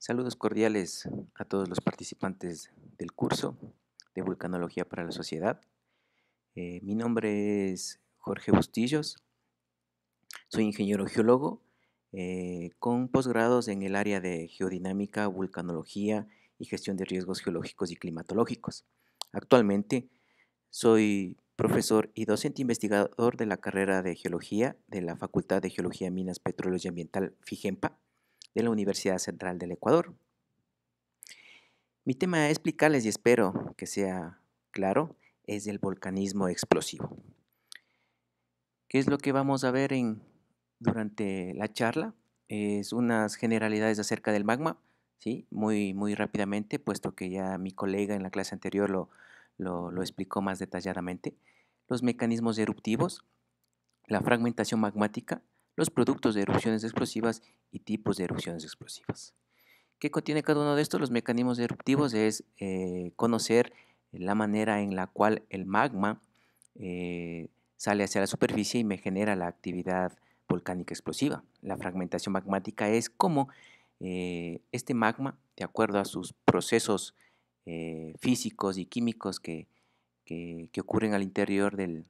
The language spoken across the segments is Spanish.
Saludos cordiales a todos los participantes del curso de Vulcanología para la Sociedad. Mi nombre es Jorge Bustillos, soy ingeniero geólogo con posgrados en el área de geodinámica, vulcanología y gestión de riesgos geológicos y climatológicos. Actualmente soy profesor y docente investigador de la carrera de Geología de la Facultad de Geología, Minas, Petróleos y Ambiental FIGEMPA de la Universidad Central del Ecuador. Mi tema a explicarles, y espero que sea claro, es el volcanismo explosivo. ¿Qué es lo que vamos a ver durante la charla? Es unas generalidades acerca del magma, ¿sí? Muy rápidamente, puesto que ya mi colega en la clase anterior lo explicó más detalladamente. Los mecanismos eruptivos, la fragmentación magmática, los productos de erupciones explosivas y tipos de erupciones explosivas. ¿Qué contiene cada uno de estos? Los mecanismos eruptivos es conocer la manera en la cual el magma eh, sale hacia la superficie y me genera la actividad volcánica explosiva. La fragmentación magmática es cómo este magma, de acuerdo a sus procesos físicos y químicos que ocurren al interior de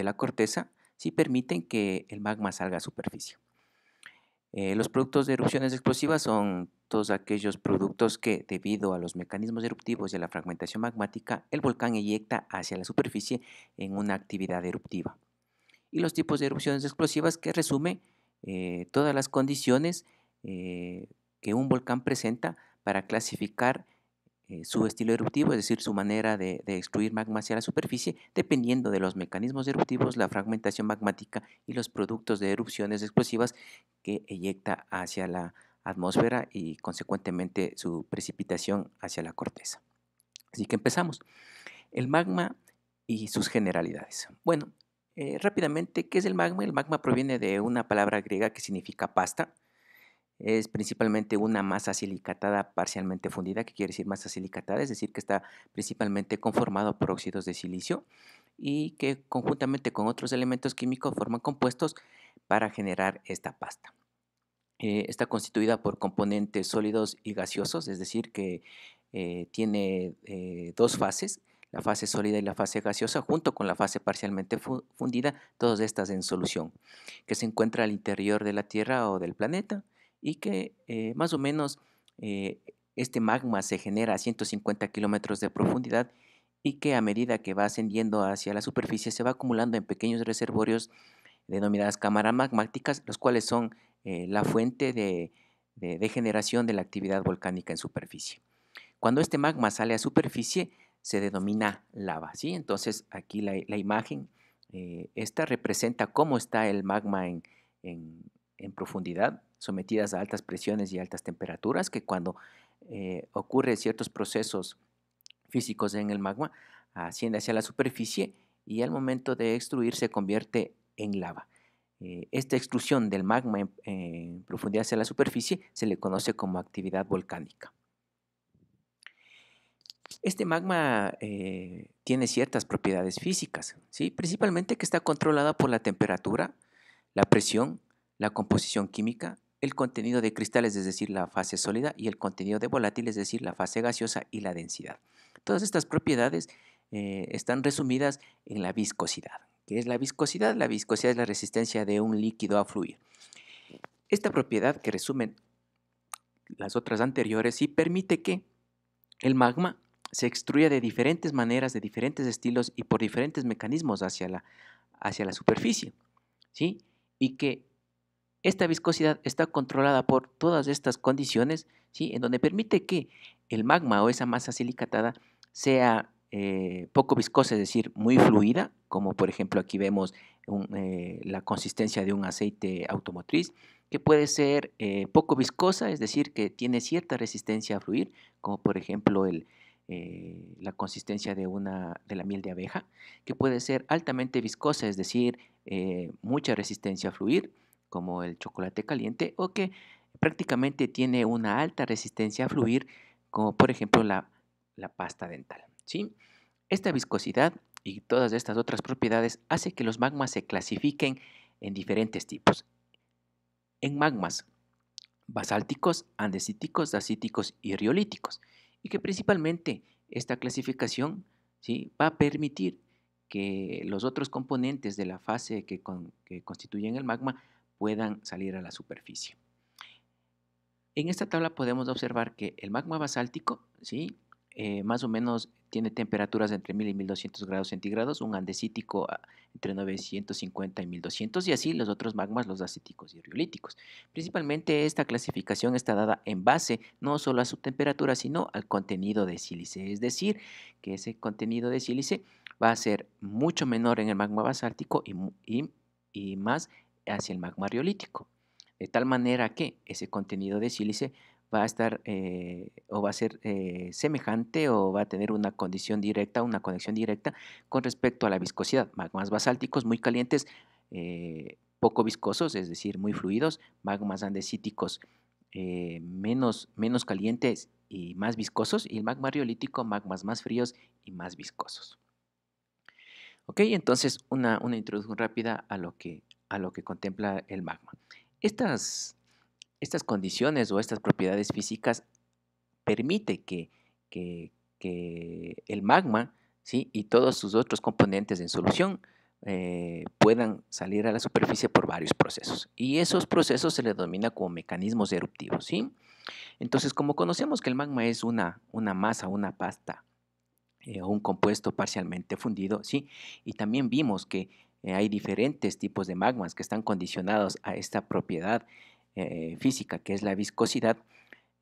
la corteza, sí permiten que el magma salga a superficie. Los productos de erupciones explosivas son todos aquellos productos que, debido a los mecanismos eruptivos y a la fragmentación magmática, el volcán eyecta hacia la superficie en una actividad eruptiva. Y los tipos de erupciones explosivas que resume todas las condiciones que un volcán presenta para clasificar su estilo eruptivo, es decir, su manera de extruir magma hacia la superficie, dependiendo de los mecanismos eruptivos, la fragmentación magmática y los productos de erupciones explosivas que eyecta hacia la atmósfera y consecuentemente su precipitación hacia la corteza. Así que empezamos. El magma y sus generalidades. Bueno, rápidamente, ¿qué es el magma? El magma proviene de una palabra griega que significa pasta. Es principalmente una masa silicatada parcialmente fundida, que quiere decir masa silicatada, es decir, que está principalmente conformado por óxidos de silicio y que conjuntamente con otros elementos químicos forman compuestos para generar esta pasta. Está constituida por componentes sólidos y gaseosos, es decir, que tiene dos fases, la fase sólida y la fase gaseosa, junto con la fase parcialmente fundida, todas estas en solución, que se encuentra al interior de la Tierra o del planeta y que más o menos eh, este magma se genera a 150 kilómetros de profundidad y que a medida que va ascendiendo hacia la superficie se va acumulando en pequeños reservorios denominadas cámaras magmáticas, los cuales son la fuente de generación de la actividad volcánica en superficie. Cuando este magma sale a superficie, se denomina lava, ¿sí? Entonces, aquí la imagen, esta representa cómo está el magma en profundidad, sometidas a altas presiones y altas temperaturas, que cuando ocurren ciertos procesos físicos en el magma, asciende hacia la superficie y al momento de extruir se convierte en lava. Esta extrusión del magma en profundidad hacia la superficie se le conoce como actividad volcánica. Este magma tiene ciertas propiedades físicas, ¿sí? Principalmente que está controlada por la temperatura, la presión, la composición química, el contenido de cristales, es decir, la fase sólida, y el contenido de volátiles, es decir, la fase gaseosa y la densidad. Todas estas propiedades están resumidas en la viscosidad. ¿Qué es la viscosidad? La viscosidad es la resistencia de un líquido a fluir. Esta propiedad, que resumen las otras anteriores, sí permite que el magma se extruya de diferentes maneras, de diferentes estilos y por diferentes mecanismos hacia la superficie, ¿sí? Y que esta viscosidad está controlada por todas estas condiciones, ¿sí? En donde permite que el magma o esa masa silicatada sea poco viscosa, es decir, muy fluida, como por ejemplo aquí vemos la consistencia de un aceite automotriz, que puede ser poco viscosa, es decir, que tiene cierta resistencia a fluir, como por ejemplo la consistencia de la miel de abeja, que puede ser altamente viscosa, es decir, mucha resistencia a fluir, como el chocolate caliente, o que prácticamente tiene una alta resistencia a fluir, como por ejemplo la pasta dental, ¿sí? Esta viscosidad y todas estas otras propiedades hace que los magmas se clasifiquen en diferentes tipos. En magmas basálticos, andesíticos, dacíticos y riolíticos. Y que principalmente esta clasificación, ¿sí?, va a permitir que los otros componentes de la fase que constituyen el magma puedan salir a la superficie. En esta tabla podemos observar que el magma basáltico, ¿sí?, más o menos tiene temperaturas entre 1000 y 1200 grados centígrados, un andesítico entre 950 y 1200, y así los otros magmas, los dacíticos y riolíticos. Principalmente esta clasificación está dada en base no solo a su temperatura, sino al contenido de sílice, es decir, que ese contenido de sílice va a ser mucho menor en el magma basáltico y más hacia el magma riolítico. De tal manera que ese contenido de sílice va a estar o va a ser semejante o va a tener una condición directa, una conexión directa con respecto a la viscosidad. Magmas basálticos muy calientes, poco viscosos, es decir, muy fluidos. Magmas andesíticos menos calientes y más viscosos. Y el magma riolítico, magmas más fríos y más viscosos. Ok, entonces una introducción rápida a lo que contempla el magma. Estas condiciones o estas propiedades físicas permite que- que el magma, ¿sí?, y todos sus otros componentes en solución puedan salir a la superficie por varios procesos. Y esos procesos se les denomina como mecanismos eruptivos, ¿sí? Entonces, como conocemos que el magma es una masa, una pasta o un compuesto parcialmente fundido, ¿sí? Y también vimos que hay diferentes tipos de magmas que están condicionados a esta propiedad física, que es la viscosidad,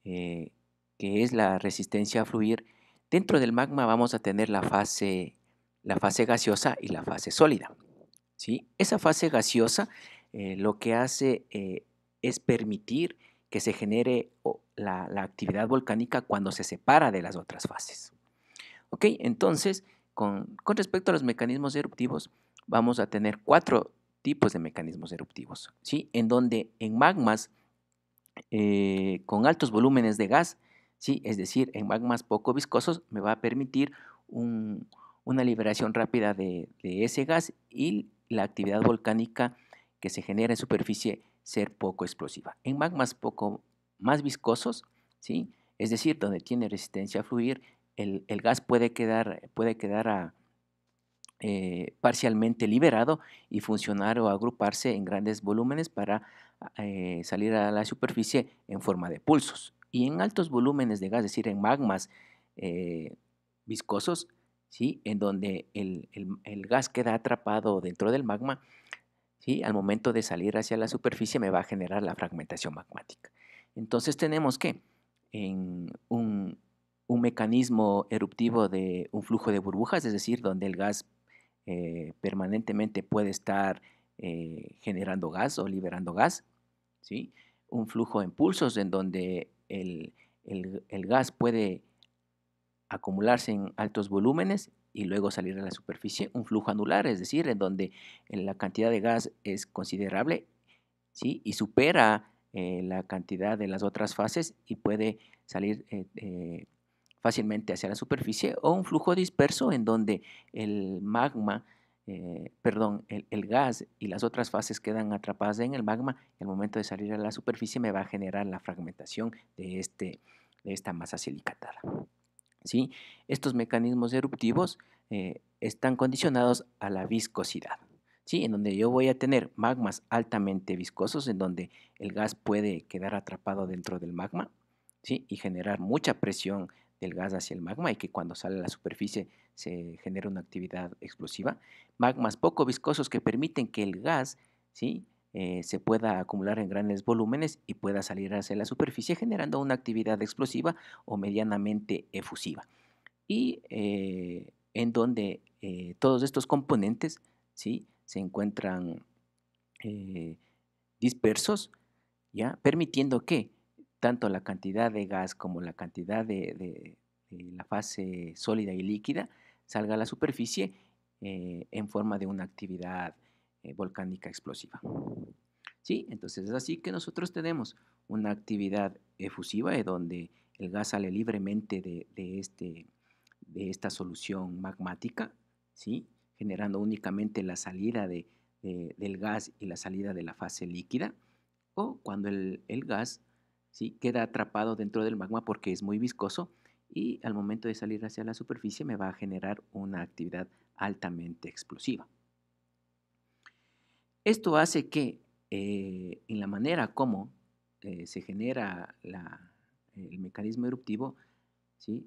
eh, que es la resistencia a fluir. Dentro del magma vamos a tener la fase gaseosa y la fase sólida, ¿sí? Esa fase gaseosa lo que hace es permitir que se genere la actividad volcánica cuando se separa de las otras fases. Ok, entonces, con respecto a los mecanismos eruptivos, vamos a tener cuatro tipos de mecanismos eruptivos, ¿sí? En donde en magmas con altos volúmenes de gas, ¿sí?, es decir, en magmas poco viscosos, me va a permitir una liberación rápida de ese gas y la actividad volcánica que se genera en superficie ser poco explosiva. En magmas poco más viscosos, ¿sí?, es decir, donde tiene resistencia a fluir, el gas puede quedar parcialmente liberado y funcionar o agruparse en grandes volúmenes para salir a la superficie en forma de pulsos. Y en altos volúmenes de gas, es decir, en magmas eh, viscosos, ¿sí?, en donde el gas queda atrapado dentro del magma, ¿sí?, al momento de salir hacia la superficie me va a generar la fragmentación magmática. Entonces tenemos que en un mecanismo eruptivo de un flujo de burbujas, es decir, donde el gas permanentemente puede estar generando gas o liberando gas, ¿sí? Un flujo en pulsos en donde el gas puede acumularse en altos volúmenes y luego salir a la superficie. Un flujo anular, es decir, en donde la cantidad de gas es considerable, ¿sí?, y supera la cantidad de las otras fases y puede salir fácilmente hacia la superficie, o un flujo disperso en donde el magma, perdón, el gas y las otras fases quedan atrapadas en el magma y al momento de salir a la superficie me va a generar la fragmentación de esta masa silicatada, ¿sí? Estos mecanismos eruptivos están condicionados a la viscosidad, ¿sí?, en donde yo voy a tener magmas altamente viscosos, en donde el gas puede quedar atrapado dentro del magma, ¿sí?, y generar mucha presión del gas hacia el magma y que cuando sale a la superficie se genera una actividad explosiva. Magmas poco viscosos que permiten que el gas, ¿sí?, se pueda acumular en grandes volúmenes y pueda salir hacia la superficie generando una actividad explosiva o medianamente efusiva. Y en donde todos estos componentes, ¿sí?, se encuentran eh, dispersos, ¿ya?, permitiendo que tanto la cantidad de gas como la cantidad de la fase sólida y líquida salga a la superficie en forma de una actividad volcánica explosiva. ¿Sí? Entonces es así que nosotros tenemos una actividad efusiva donde el gas sale libremente de esta solución magmática, ¿sí?, generando únicamente la salida del gas y la salida de la fase líquida, o cuando el gas ¿sí? Queda atrapado dentro del magma porque es muy viscoso y al momento de salir hacia la superficie me va a generar una actividad altamente explosiva. Esto hace que en la manera como se genera el mecanismo eruptivo, ¿sí?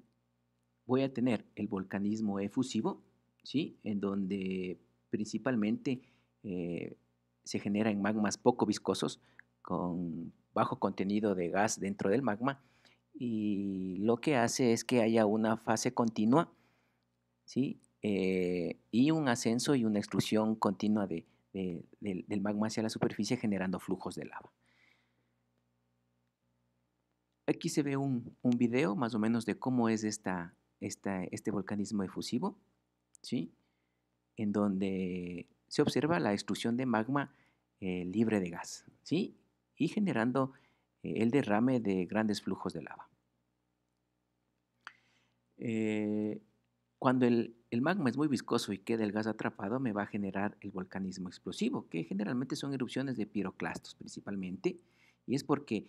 Voy a tener el volcanismo efusivo, ¿sí? En donde principalmente eh, se genera en magmas poco viscosos con bajo contenido de gas dentro del magma y lo que hace es que haya una fase continua, ¿sí? Y un ascenso y una extrusión continua del magma hacia la superficie generando flujos de lava. Aquí se ve un video más o menos de cómo es este volcanismo efusivo, ¿sí? En donde se observa la extrusión de magma libre de gas, ¿sí? Y generando el derrame de grandes flujos de lava. Eh, Cuando el magma es muy viscoso y queda el gas atrapado, me va a generar el volcanismo explosivo, que generalmente son erupciones de piroclastos principalmente, y es porque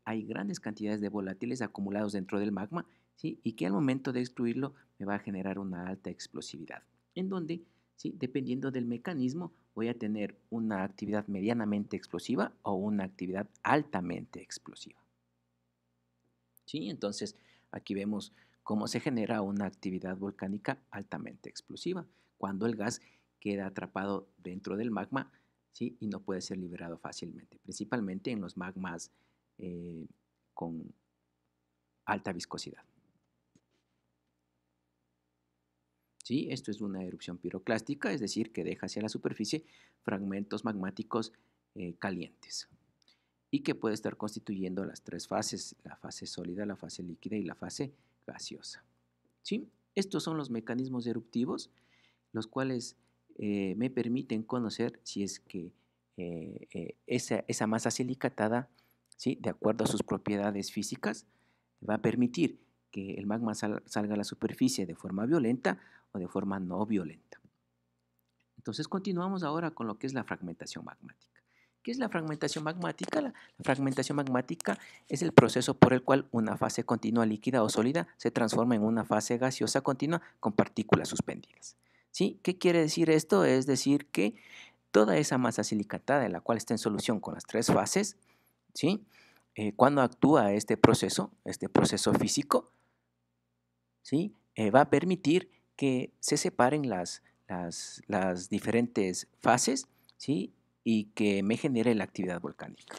hay grandes cantidades de volátiles acumulados dentro del magma, ¿sí? Y que al momento de destruirlo me va a generar una alta explosividad, en donde, ¿sí? Dependiendo del mecanismo, voy a tener una actividad medianamente explosiva o una actividad altamente explosiva. ¿Sí? Entonces, aquí vemos cómo se genera una actividad volcánica altamente explosiva, cuando el gas queda atrapado dentro del magma, ¿sí? Y no puede ser liberado fácilmente, principalmente en los magmas con alta viscosidad. ¿Sí? Esto es una erupción piroclástica, es decir, que deja hacia la superficie fragmentos magmáticos calientes y que puede estar constituyendo las tres fases, la fase sólida, la fase líquida y la fase gaseosa. ¿Sí? Estos son los mecanismos eruptivos, los cuales me permiten conocer si es que esa masa silicatada, ¿sí? De acuerdo a sus propiedades físicas, va a permitir que el magma salga a la superficie de forma violenta o de forma no violenta. Entonces continuamos ahora con lo que es la fragmentación magmática. ¿Qué es la fragmentación magmática? La fragmentación magmática es el proceso por el cual una fase continua líquida o sólida se transforma en una fase gaseosa continua con partículas suspendidas. ¿Sí? ¿Qué quiere decir esto? Es decir que toda esa masa silicatada en la cual está en solución con las tres fases, ¿sí? Cuando actúa este proceso físico, ¿sí? Va a permitir que se separen las diferentes fases, ¿sí? Y que me genere la actividad volcánica.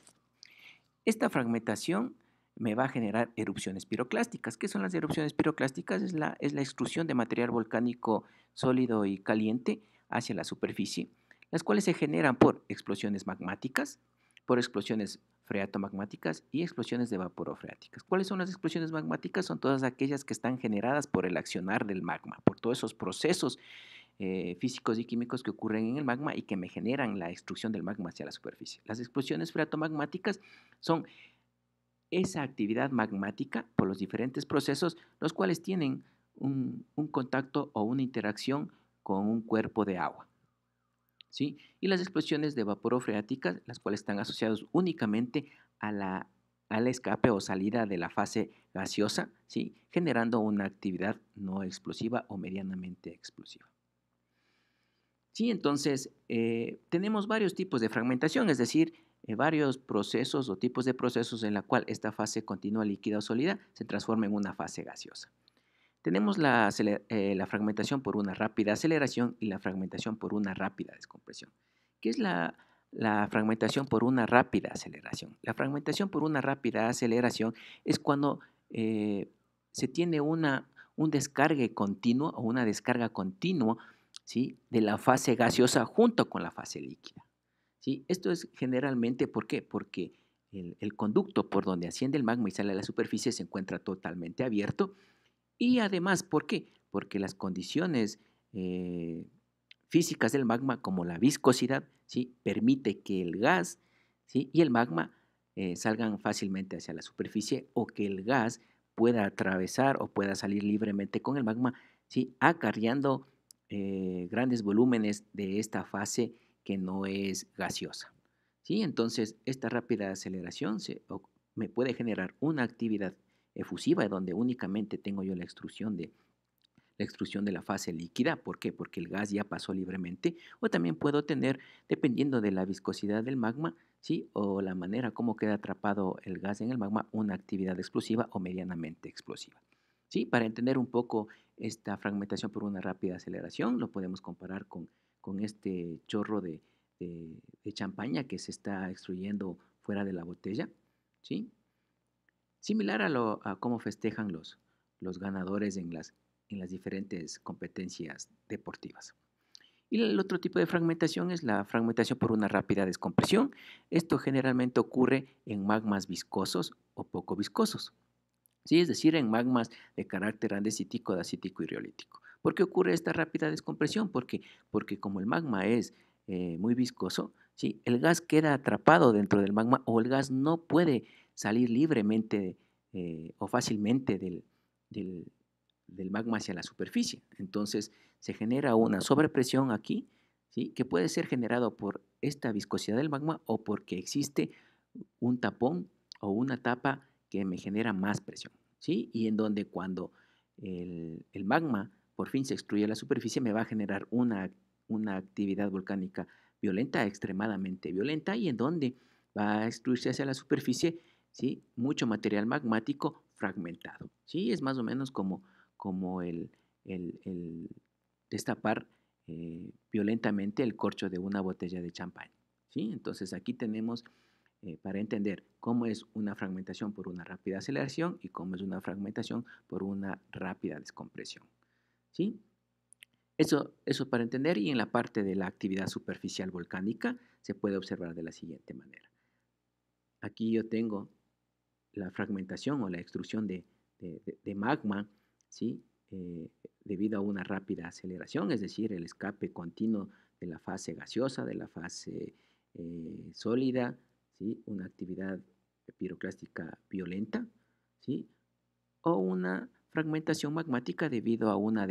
Esta fragmentación me va a generar erupciones piroclásticas. ¿Qué son las erupciones piroclásticas? Es la extrusión de material volcánico sólido y caliente hacia la superficie, las cuales se generan por explosiones magmáticas, por explosiones freatomagmáticas y explosiones de vaporofreáticas. ¿Cuáles son las explosiones magmáticas? Son todas aquellas que están generadas por el accionar del magma, por todos esos procesos físicos y químicos que ocurren en el magma y que me generan la extrusión del magma hacia la superficie. Las explosiones freatomagmáticas son esa actividad magmática por los diferentes procesos, los cuales tienen un contacto o una interacción con un cuerpo de agua. ¿Sí? Y las explosiones de vaporofreáticas, las cuales están asociadas únicamente al escape o salida de la fase gaseosa, ¿sí? Generando una actividad no explosiva o medianamente explosiva. Sí, entonces tenemos varios tipos de fragmentación, es decir, varios procesos o tipos de procesos en la cual esta fase continua líquida o sólida se transforma en una fase gaseosa. Tenemos la fragmentación por una rápida aceleración y la fragmentación por una rápida descompresión. ¿Qué es la fragmentación por una rápida aceleración? La fragmentación por una rápida aceleración es cuando se tiene un descargue continuo o una descarga continua, ¿sí? De la fase gaseosa junto con la fase líquida. ¿Sí? Esto es generalmente, ¿por qué? Porque el conducto por donde asciende el magma y sale a la superficie se encuentra totalmente abierto y además, ¿por qué? Porque las condiciones físicas del magma, como la viscosidad, ¿sí? Permite que el gas, ¿sí? Y el magma salgan fácilmente hacia la superficie o que el gas pueda atravesar o pueda salir libremente con el magma, ¿sí? Acarreando grandes volúmenes de esta fase que no es gaseosa. ¿Sí? Entonces, esta rápida aceleración me puede generar una actividad efusiva donde únicamente tengo yo la extrusión de la fase líquida. ¿Por qué? Porque el gas ya pasó libremente. O también puedo tener, dependiendo de la viscosidad del magma, ¿sí? O la manera como queda atrapado el gas en el magma, una actividad explosiva o medianamente explosiva. ¿Sí? Para entender un poco esta fragmentación por una rápida aceleración, lo podemos comparar con este chorro de champaña que se está extrayendo fuera de la botella. ¿Sí? Similar a cómo festejan los ganadores en las diferentes competencias deportivas. Y el otro tipo de fragmentación es la fragmentación por una rápida descompresión. Esto generalmente ocurre en magmas viscosos o poco viscosos. ¿Sí? Es decir, en magmas de carácter andesítico, dacítico y riolítico. ¿Por qué ocurre esta rápida descompresión? Porque como el magma es muy viscoso, ¿sí? El gas queda atrapado dentro del magma o el gas no puede salir libremente o fácilmente del, del magma hacia la superficie. Entonces se genera una sobrepresión aquí, ¿sí? Que puede ser generado por esta viscosidad del magma o porque existe un tapón o una tapa que me genera más presión, ¿sí? Y en donde cuando el magma por fin se extruye a la superficie me va a generar una actividad volcánica violenta, extremadamente violenta, y en donde va a extruirse hacia la superficie, ¿sí? Mucho material magmático fragmentado, ¿sí? Es más o menos como el destapar violentamente el corcho de una botella de champán, ¿sí? Entonces aquí tenemos para entender cómo es una fragmentación por una rápida aceleración y cómo es una fragmentación por una rápida descompresión, ¿sí? Eso para entender, y en la parte de la actividad superficial volcánica se puede observar de la siguiente manera. Aquí yo tengo la fragmentación o la extrusión de magma, ¿sí? Debido a una rápida aceleración, es decir, el escape continuo de la fase gaseosa, de la fase sólida, ¿sí? Una actividad piroclástica violenta, ¿sí? O una fragmentación magmática debido a una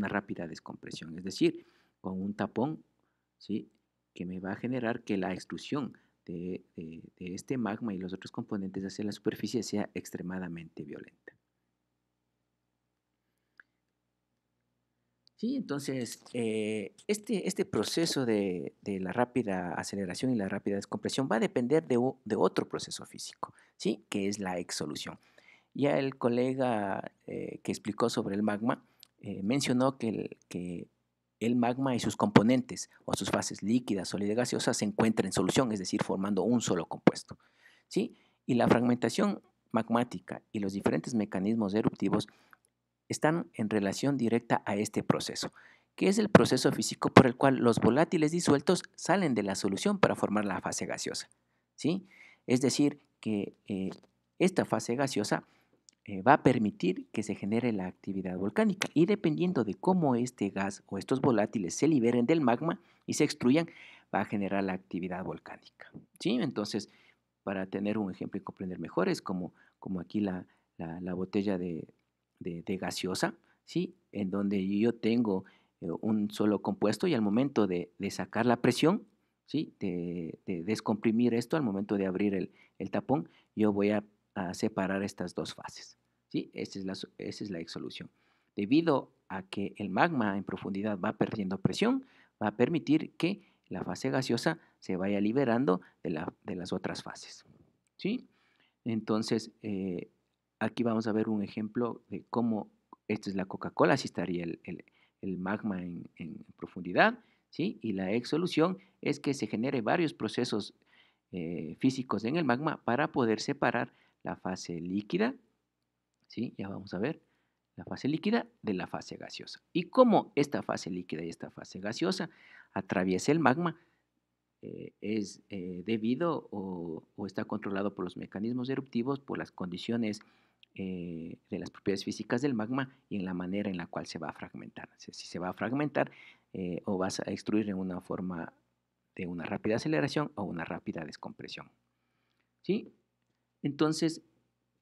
rápida descompresión, es decir, con un tapón, ¿sí? Que me va a generar que la extrusión de este magma y los otros componentes hacia la superficie sea extremadamente violenta. Sí, entonces, este proceso de la rápida aceleración y la rápida descompresión va a depender de otro proceso físico, ¿sí? Que es la exsolución. Ya el colega que explicó sobre el magma mencionó que el magma y sus componentes o sus fases líquidas, sólida y gaseosa se encuentran en solución, es decir, formando un solo compuesto, ¿sí? Y la fragmentación magmática y los diferentes mecanismos eruptivos están en relación directa a este proceso, que es el proceso físico por el cual los volátiles disueltos salen de la solución para formar la fase gaseosa, ¿sí? Es decir, que esta fase gaseosa va a permitir que se genere la actividad volcánica, y dependiendo de cómo este gas o estos volátiles se liberen del magma y se extruyan, va a generar la actividad volcánica, ¿sí? Entonces, para tener un ejemplo y comprender mejor, es como aquí la botella de gaseosa, ¿sí? En donde yo tengo un solo compuesto, y al momento de sacar la presión, ¿sí? De descomprimir esto, al momento de abrir el tapón, yo voy a separar estas dos fases, ¿sí? Esa es la exsolución. Debido a que el magma en profundidad va perdiendo presión, va a permitir que la fase gaseosa se vaya liberando de las otras fases, ¿sí? Entonces, aquí vamos a ver un ejemplo de cómo esta es la Coca-Cola, así estaría el magma en profundidad, ¿sí? Y la exsolución es que se genere varios procesos físicos en el magma para poder separar la fase líquida, ¿sí? Ya vamos a ver la fase líquida de la fase gaseosa. Y cómo esta fase líquida y esta fase gaseosa atraviesa el magma es debido o está controlado por los mecanismos eruptivos, por las condiciones de las propiedades físicas del magma y en la manera en la cual se va a fragmentar. Si se va a fragmentar o vas a extruir en una forma de una rápida aceleración o una rápida descompresión, ¿sí? Entonces,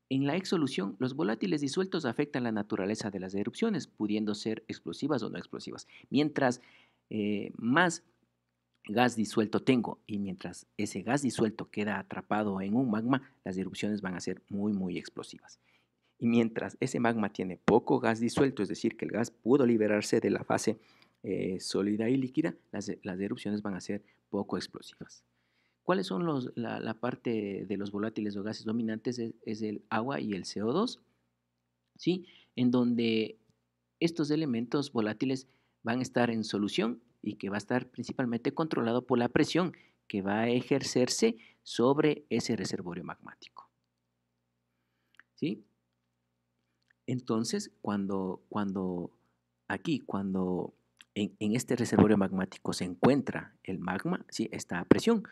en la exsolución, los volátiles disueltos afectan la naturaleza de las erupciones, pudiendo ser explosivas o no explosivas. Mientras más gas disuelto tengo y mientras ese gas disuelto queda atrapado en un magma, las erupciones van a ser muy, muy explosivas. Y mientras ese magma tiene poco gas disuelto, es decir, que el gas pudo liberarse de la fase sólida y líquida, las erupciones van a ser poco explosivas. ¿Cuáles son la parte de los volátiles o gases dominantes? Es el agua y el CO2, ¿sí? En donde estos elementos volátiles van a estar en solución y que va a estar principalmente controlado por la presión que va a ejercerse sobre ese reservorio magmático, ¿sí? Entonces, cuando en este reservorio magmático se encuentra el magma, ¿sí? Está a presión.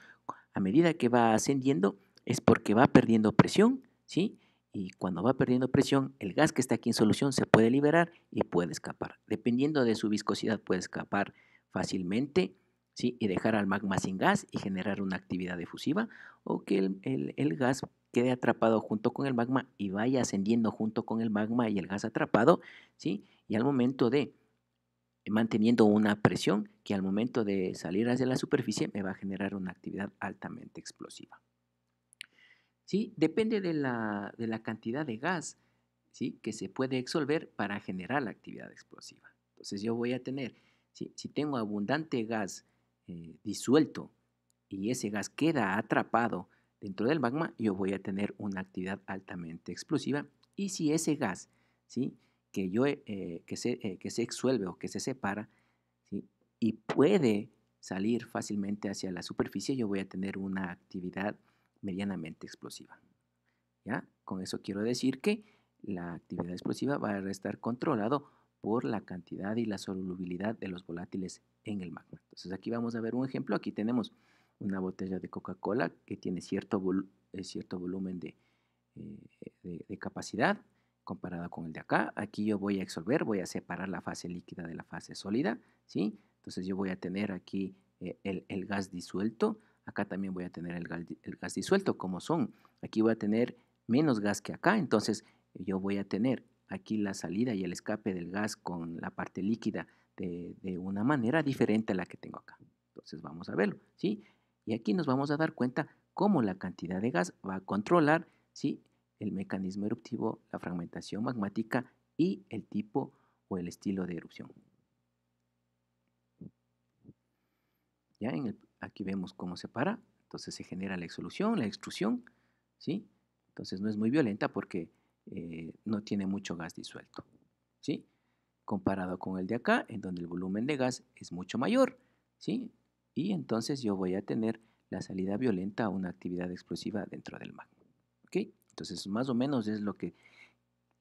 A medida que va ascendiendo es porque va perdiendo presión, ¿sí? Y cuando va perdiendo presión, el gas que está aquí en solución se puede liberar y puede escapar. Dependiendo de su viscosidad, puede escapar fácilmente, ¿sí? Y dejar al magma sin gas y generar una actividad efusiva, o que el gas quede atrapado junto con el magma y vaya ascendiendo junto con el magma y el gas atrapado, ¿sí? Y al momento de manteniendo una presión que al momento de salir hacia la superficie me va a generar una actividad altamente explosiva. ¿Sí? Depende de la cantidad de gas, ¿sí? Que se puede exsolver para generar la actividad explosiva. Entonces yo voy a tener, si tengo abundante gas disuelto y ese gas queda atrapado dentro del magma, yo voy a tener una actividad altamente explosiva. Y si ese gas, ¿sí? Que se exsuelve o que se separa, ¿sí? Y puede salir fácilmente hacia la superficie, yo voy a tener una actividad medianamente explosiva. ¿Ya? Con eso quiero decir que la actividad explosiva va a estar controlado por la cantidad y la solubilidad de los volátiles en el magma. Entonces aquí vamos a ver un ejemplo. Aquí tenemos una botella de Coca-Cola que tiene cierto volumen eh, de capacidad comparado con el de acá. Aquí yo voy a exsolver, voy a separar la fase líquida de la fase sólida, ¿sí? Entonces yo voy a tener aquí el gas disuelto. Acá también voy a tener el gas disuelto, como son. Aquí voy a tener menos gas que acá, entonces yo voy a tener aquí la salida y el escape del gas con la parte líquida de una manera diferente a la que tengo acá. Entonces vamos a verlo, ¿sí? Y aquí nos vamos a dar cuenta cómo la cantidad de gas va a controlar, ¿sí? El mecanismo eruptivo, la fragmentación magmática y el tipo o el estilo de erupción. ¿Ya? Aquí vemos cómo se para, entonces se genera la exsolución, la extrusión, ¿sí? Entonces no es muy violenta porque no tiene mucho gas disuelto, ¿sí? Comparado con el de acá, en donde el volumen de gas es mucho mayor, ¿sí? Y entonces yo voy a tener la salida violenta a una actividad explosiva dentro del magma, ¿ok? Entonces más o menos es lo que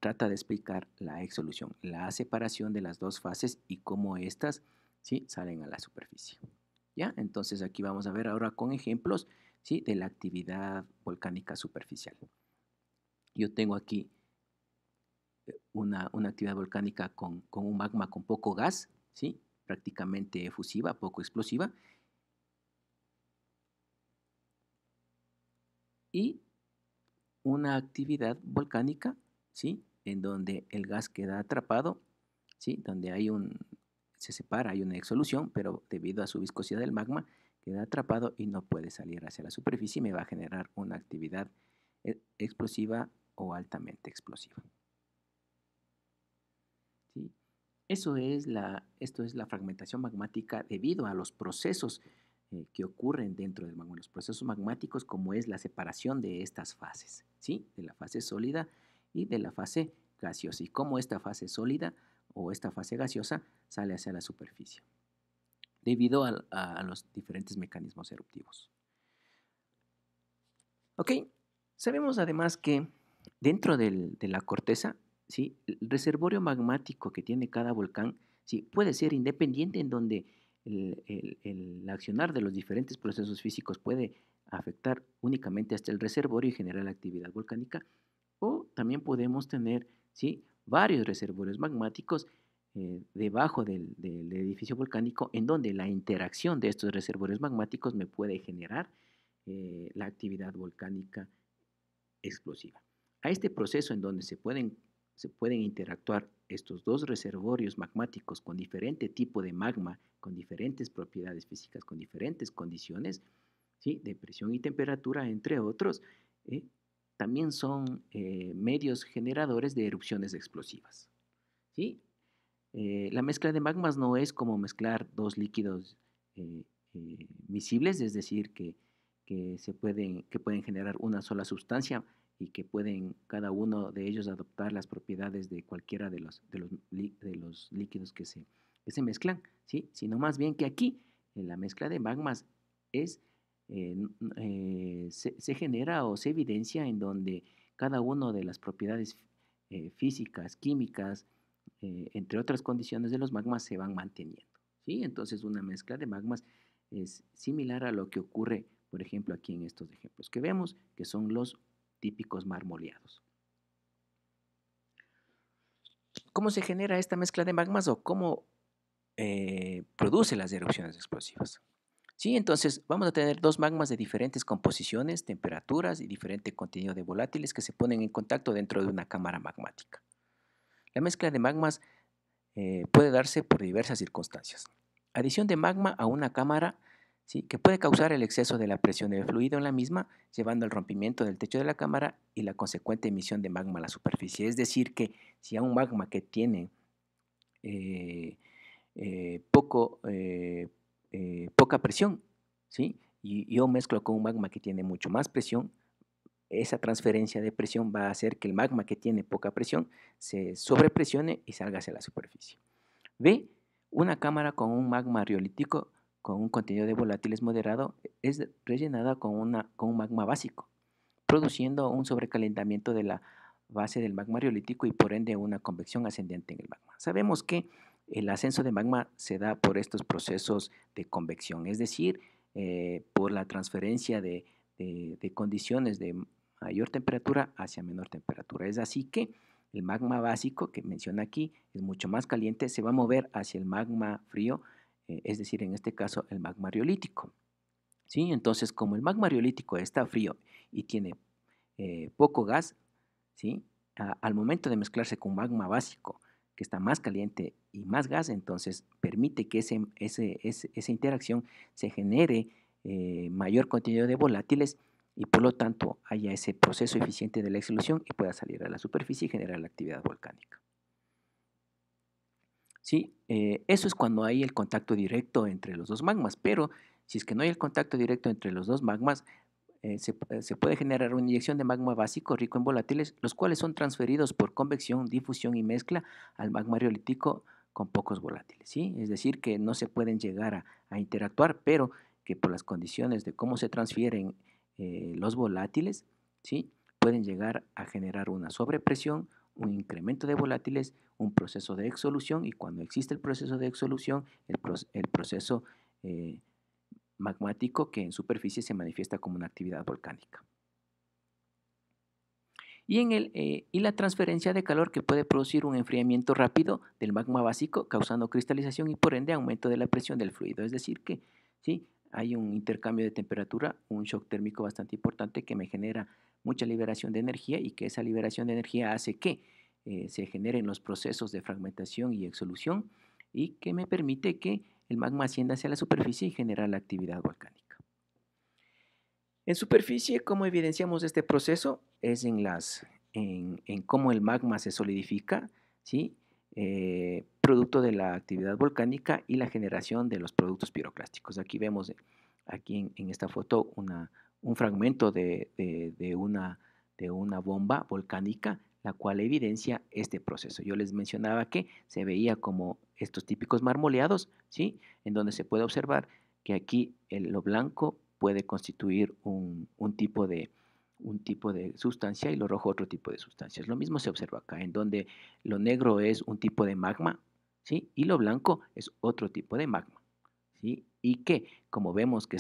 trata de explicar la exsolución, la separación de las dos fases y cómo éstas, ¿sí? Salen a la superficie. ¿Ya? Entonces aquí vamos a ver ahora con ejemplos, ¿sí? De la actividad volcánica superficial. Yo tengo aquí una actividad volcánica con un magma con poco gas, ¿sí? Prácticamente efusiva, poco explosiva. Y una actividad volcánica, ¿sí? En donde el gas queda atrapado, ¿sí? Donde se separa, hay una exsolución, pero debido a su viscosidad del magma, queda atrapado y no puede salir hacia la superficie y me va a generar una actividad explosiva o altamente explosiva, ¿sí? Esto es la fragmentación magmática debido a los procesos que ocurren dentro del magma, los procesos magmáticos como es la separación de estas fases, ¿sí? De la fase sólida y de la fase gaseosa, y cómo esta fase sólida o esta fase gaseosa sale hacia la superficie debido a los diferentes mecanismos eruptivos. Ok, sabemos además que dentro de la corteza, ¿sí? El reservorio magmático que tiene cada volcán, ¿sí? Puede ser independiente, en donde el accionar de los diferentes procesos físicos puede afectar únicamente hasta el reservorio y generar la actividad volcánica, o también podemos tener, ¿sí? Varios reservorios magmáticos debajo del edificio volcánico, en donde la interacción de estos reservorios magmáticos me puede generar la actividad volcánica explosiva. A este proceso en donde se pueden se pueden interactuar estos dos reservorios magmáticos con diferente tipo de magma, con diferentes propiedades físicas, con diferentes condiciones, ¿sí? De presión y temperatura, entre otros, ¿eh? También son medios generadores de erupciones explosivas, ¿sí? La mezcla de magmas no es como mezclar dos líquidos eh, miscibles, es decir, que pueden generar una sola sustancia y que pueden cada uno de ellos adoptar las propiedades de cualquiera de los líquidos que se mezclan, ¿sí? Sino más bien que aquí en la mezcla de magmas es, se genera o se evidencia en donde cada una de las propiedades físicas, químicas, entre otras condiciones de los magmas se van manteniendo, ¿sí? Entonces una mezcla de magmas es similar a lo que ocurre, por ejemplo, aquí en estos ejemplos que vemos, que son los típicos marmoleados. ¿Cómo se genera esta mezcla de magmas o cómo produce las erupciones explosivas? Sí, entonces vamos a tener dos magmas de diferentes composiciones, temperaturas y diferente contenido de volátiles que se ponen en contacto dentro de una cámara magmática. La mezcla de magmas puede darse por diversas circunstancias. Adición de magma a una cámara, ¿sí? Que puede causar el exceso de la presión del fluido en la misma, llevando al rompimiento del techo de la cámara y la consecuente emisión de magma a la superficie. Es decir, que si a un magma que tiene eh, poca presión, ¿sí? Y yo mezclo con un magma que tiene mucho más presión, esa transferencia de presión va a hacer que el magma que tiene poca presión se sobrepresione y salga hacia la superficie. B. Una cámara con un magma riolítico con un contenido de volátiles moderado es rellenada con un magma básico, produciendo un sobrecalentamiento de la base del magma riolítico y por ende una convección ascendente en el magma. Sabemos que el ascenso de magma se da por estos procesos de convección, es decir, por la transferencia de condiciones de mayor temperatura hacia menor temperatura. Es así que el magma básico que menciona aquí es mucho más caliente, se va a mover hacia el magma frío, es decir, en este caso el magma riolítico. ¿Sí? Entonces, como el magma riolítico está frío y tiene poco gas, ¿sí? Al momento de mezclarse con magma básico, que está más caliente y más gas, entonces permite que esa interacción se genere mayor contenido de volátiles y por lo tanto haya ese proceso eficiente de la exsolución y pueda salir a la superficie y generar la actividad volcánica. ¿Sí? Eso es cuando hay el contacto directo entre los dos magmas, pero si es que no hay el contacto directo entre los dos magmas, se puede generar una inyección de magma básico rico en volátiles, los cuales son transferidos por convección, difusión y mezcla al magma riolítico con pocos volátiles, ¿sí? Es decir, que no se pueden llegar a interactuar, pero que por las condiciones de cómo se transfieren los volátiles, ¿sí? Pueden llegar a generar una sobrepresión, un incremento de volátiles, un proceso de exsolución y cuando existe el proceso de exsolución, el proceso magmático que en superficie se manifiesta como una actividad volcánica. Y la transferencia de calor que puede producir un enfriamiento rápido del magma básico, causando cristalización y por ende aumento de la presión del fluido. Es decir que ¿sí? Hay un intercambio de temperatura, un shock térmico bastante importante que me genera mucha liberación de energía y que esa liberación de energía hace que se generen los procesos de fragmentación y exsolución y que me permite que el magma ascienda hacia la superficie y genera la actividad volcánica. En superficie, ¿cómo evidenciamos este proceso? Es en cómo el magma se solidifica, ¿sí? Producto de la actividad volcánica y la generación de los productos piroclásticos. Aquí vemos aquí en esta foto un fragmento de una bomba volcánica, la cual evidencia este proceso. Yo les mencionaba que se veía como estos típicos marmoleados, ¿sí? En donde se puede observar que aquí lo blanco puede constituir un tipo de sustancia y lo rojo otro tipo de sustancias. Lo mismo se observa acá, en donde lo negro es un tipo de magma, ¿sí? Y lo blanco es otro tipo de magma, ¿sí? Y que, como vemos que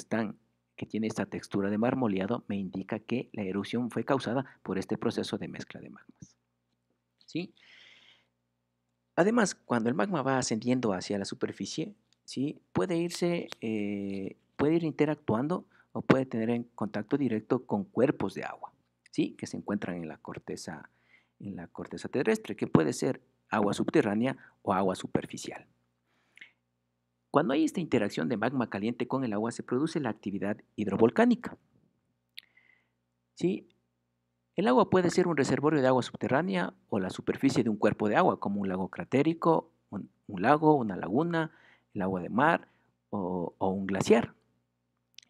tiene esta textura de marmoleado, me indica que la erupción fue causada por este proceso de mezcla de magmas, ¿sí? Además, cuando el magma va ascendiendo hacia la superficie, ¿sí? Puede ir interactuando o puede tener en contacto directo con cuerpos de agua, ¿sí? Que se encuentran en la corteza en la corteza terrestre, que puede ser agua subterránea o agua superficial. Cuando hay esta interacción de magma caliente con el agua, se produce la actividad hidrovolcánica. ¿Sí? El agua puede ser un reservorio de agua subterránea o la superficie de un cuerpo de agua, como un lago cratérico, un lago, una laguna, el agua de mar o un glaciar.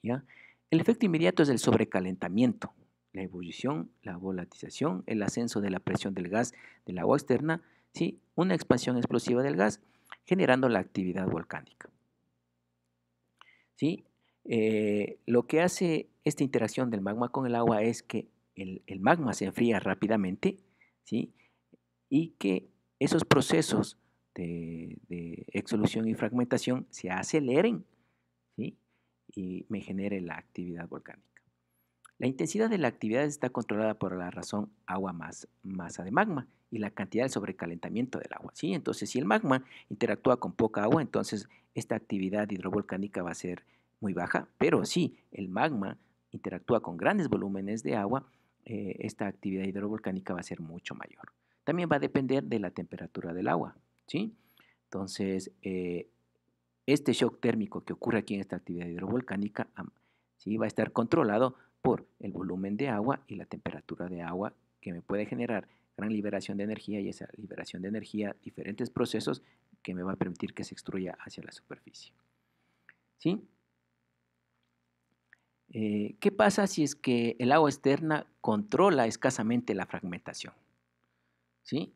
¿Ya? El efecto inmediato es el sobrecalentamiento, la ebullición, la volatización, el ascenso de la presión del gas del agua externa, ¿sí? Una expansión explosiva del gas, generando la actividad volcánica. ¿Sí? Lo que hace esta interacción del magma con el agua es que el magma se enfría rápidamente, ¿sí? Y que esos procesos de exsolución y fragmentación se aceleren, ¿sí? Y me genere la actividad volcánica. La intensidad de la actividad está controlada por la razón agua más masa de magma y la cantidad de sobrecalentamiento del agua, ¿sí? Entonces, si el magma interactúa con poca agua, entonces esta actividad hidrovolcánica va a ser muy baja, pero si el magma interactúa con grandes volúmenes de agua, esta actividad hidrovolcánica va a ser mucho mayor. También va a depender de la temperatura del agua, ¿sí? Entonces, este shock térmico que ocurre aquí en esta actividad hidrovolcánica, ¿sí? Va a estar controlado por el volumen de agua y la temperatura de agua, que me puede generar gran liberación de energía, y esa liberación de energía, diferentes procesos que me va a permitir que se extruya hacia la superficie. ¿Sí? ¿Qué pasa si es que el agua externa controla escasamente la fragmentación? ¿Sí?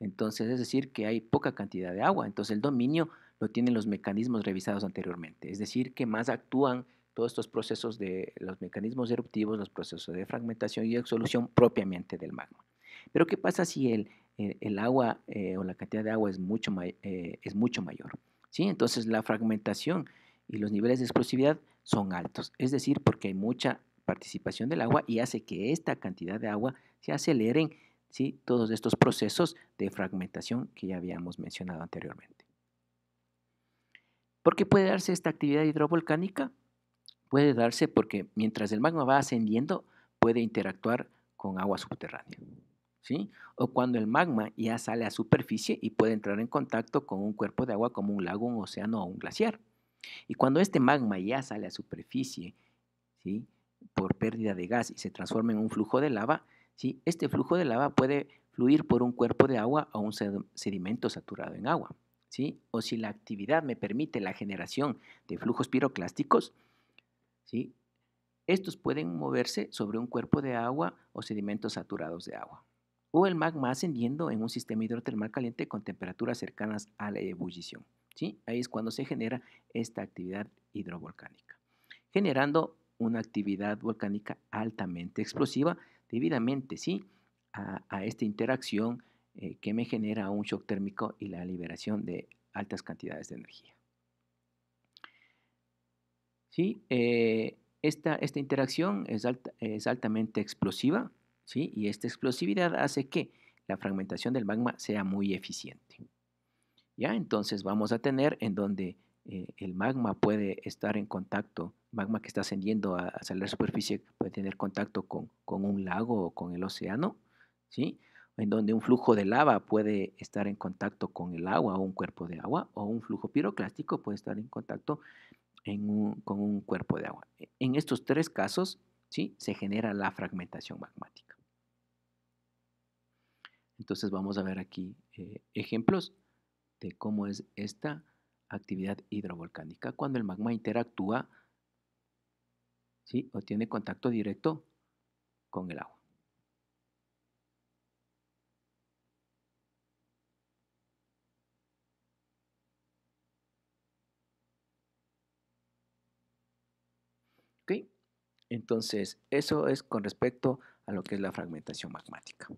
Entonces, es decir, que hay poca cantidad de agua. Entonces, el dominio lo tienen los mecanismos revisados anteriormente. Es decir, que más actúan todos estos procesos de los mecanismos eruptivos, los procesos de fragmentación y exsolución propiamente del magma. Pero, ¿qué pasa si el agua o la cantidad de agua es mucho mayor? ¿Sí? Entonces, la fragmentación y los niveles de explosividad son altos. Es decir, porque hay mucha participación del agua y hace que esta cantidad de agua se aceleren, ¿sí? Todos estos procesos de fragmentación que ya habíamos mencionado anteriormente. ¿Por qué puede darse esta actividad hidrovolcánica? Puede darse porque mientras el magma va ascendiendo, puede interactuar con agua subterránea, ¿sí? O cuando el magma ya sale a superficie y puede entrar en contacto con un cuerpo de agua como un lago, un océano o un glaciar. Y cuando este magma ya sale a superficie, ¿sí? Por pérdida de gas y se transforma en un flujo de lava, ¿sí? Este flujo de lava puede fluir por un cuerpo de agua o un sedimento saturado en agua, ¿sí? O si la actividad me permite la generación de flujos piroclásticos, ¿sí? Estos pueden moverse sobre un cuerpo de agua o sedimentos saturados de agua. O el magma ascendiendo en un sistema hidrotermal caliente con temperaturas cercanas a la ebullición, ¿sí? Ahí es cuando se genera esta actividad hidrovolcánica, generando una actividad volcánica altamente explosiva debidamente, ¿sí? A esta interacción que me genera un shock térmico y la liberación de altas cantidades de energía. ¿Sí? Esta interacción es altamente explosiva, ¿sí? Y esta explosividad hace que la fragmentación del magma sea muy eficiente. ¿Ya? Entonces vamos a tener en donde el magma puede estar en contacto, magma que está ascendiendo hacia la superficie puede tener contacto con un lago o con el océano, ¿sí? En donde un flujo de lava puede estar en contacto con el agua o un cuerpo de agua, o un flujo piroclástico puede estar en contacto con un cuerpo de agua. En estos tres casos, ¿sí? Se genera la fragmentación magmática. Entonces vamos a ver aquí ejemplos de cómo es esta actividad hidrovolcánica cuando el magma interactúa, ¿sí? O tiene contacto directo con el agua. ¿Ok? Entonces, eso es con respecto a lo que es la fragmentación magmática.